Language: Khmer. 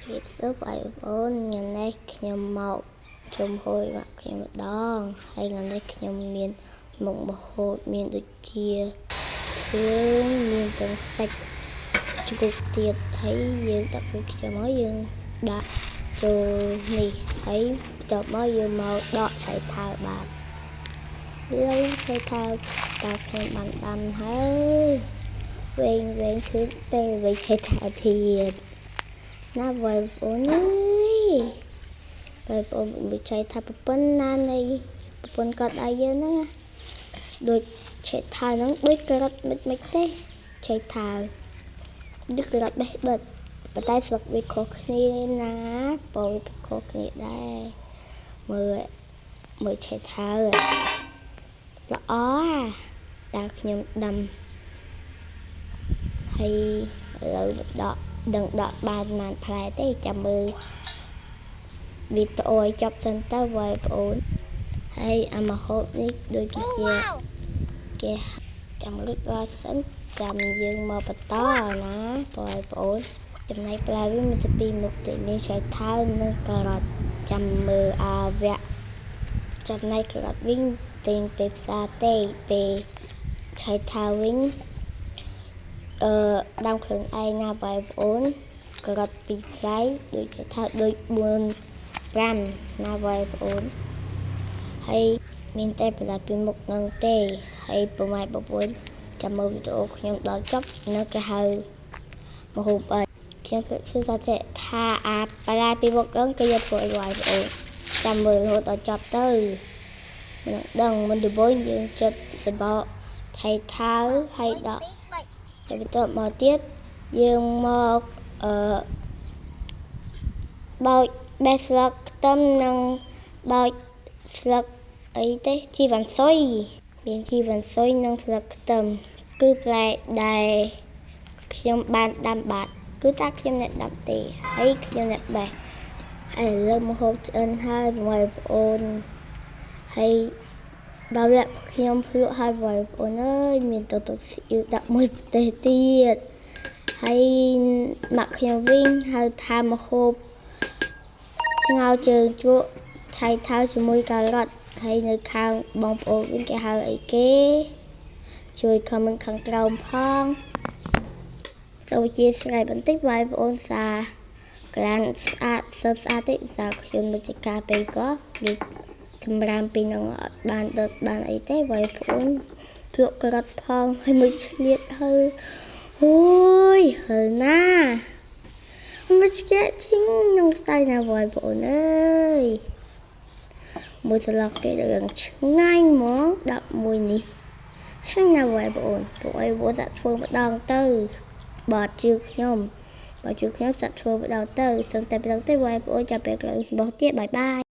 រៀបសួរបងប្អូនថ្ងៃនេះខ្ញុំមកជុំហួយមកខ្ញុំម្ដងហើយថ្ងៃនេះខ្ញុំមានមុខម្ហូបមានដូចជាគ្រឿងមានទាំងសាច់ជ្រូកទៀតហើយយើងដាក់វាខ្ញុំមកយើងដាក់ចូលនេះហើយបន្ទាប់មកយើងមកដកឆៃថាវបាទលើឆៃថាវតើខ្ញុំបានដាំហើយវែងគឺពេលវែងឆៃថាវទៀតណាបងប្អូនអើយបងប្អូនមិនចៃថាប្រពន្ធណានៃប្រពន្ធគាត់ឲ្យយើងហ្នឹងដូចឆេថាវហ្នឹងដូចក្រាត់មិនទេឆេថាវដូចក្រាត់បេះបិទប៉ុន្តែស្លឹកវាខុសគ្នាណាបើវាខុសគ្នាដែរមើលឆេថាវល្អតែខ្ញុំដាំហើយឥឡូវដឹងដកបានផ្លែទេចាំមើលវីដេអូឲ្យចប់សិនទៅបងប្អូនហើយអាម្ហូបនេះដូចគេចាំលឹកដល់សិនចាំយើងមកបន្តណាបងប្អូនចំណែកផ្លែវាមានតែពីរមុខទេមានឆៃថាវនិងការ៉ុតចាំមើលអាវៈចំណែកការ៉ុតវិញទិញពីផ្សារទេពេលឆៃថាវវិញដាំខ្លួនឯងណាបងប្អូនការ៉ុតពីរផ្លែដូចថាដូច4 5ណាបងប្អូនហើយមានតែបន្លែពីមុខនឹងទេហើយប្រហែលបងប្អូនចាំមើលវីដេអូខ្ញុំដល់ចប់នៅគេហៅម្ហូបខ្ញុំសួរថាអាបន្លែពីមុខនឹងគេយកធ្វើអីបងប្អូនចាំមើលរហូតដល់ចប់ទៅមិនដឹងមិនដំបូងយើងចិត្តសបកឆៃថាវហើយដកហើយបន្ទាប់មកទៀតយើងមកបោចបេះស្លឹកខ្ទឹមនិងបោចស្លឹកអីទេជីវ៉ាន់ស៊ុយមានជីវ៉ាន់ស៊ុយនិងស្លឹកខ្ទឹមគឺផ្លែដែលខ្ញុំបានដាំបាទគឺតាខ្ញុំអ្នកដាំទេហើយខ្ញុំអ្នកបេះហើយលើម្ហូបឆ្អិនហើយបងប្អូនហើយដល់វគ្គខ្ញុំភ្លក់ហើយបងប្អូនអើយមានតូស៊ីអ៊ីវដាក់មួយប្រទេសទៀតហើយម៉ាក់ខ្ញុំវិញហៅថាម្ហូបស្ងោរជើងជក់ឆៃថាវជាមួយការ៉ុតហើយនៅខាងបងប្អូនវិញគេហៅអីគេជួយខមមិនខាងក្រោមផងសូមអធិស្ឋានបន្តិចបងប្អូនសាក្រានស្អាតស្អាតទេសាខ្ញុំមិនចការពេកក៏វាសម្រាប់ពីនឹងអត់បានដុតបានអីទេបងប្អូនភ្លក់ក្រាត់ផងហើយមួយឆ្លៀតហើយអូយហើណាមិនឆ្កែជីងនឹងស្ដាយណាបងប្អូនអើយមួយស្លឹកគេរឿងឆ្ងាញ់ហ្មងដាក់មួយនេះឆ្ងាញ់ណាស់បងប្អូនពួកអីវសាក់ធ្វើម្ដងទៅបើជឿខ្ញុំសាក់ធ្វើម្ដងទៅសូមតែម្ដងទេបងប្អូនចាំពេលក្រោយបោះទៀតបាយបាយ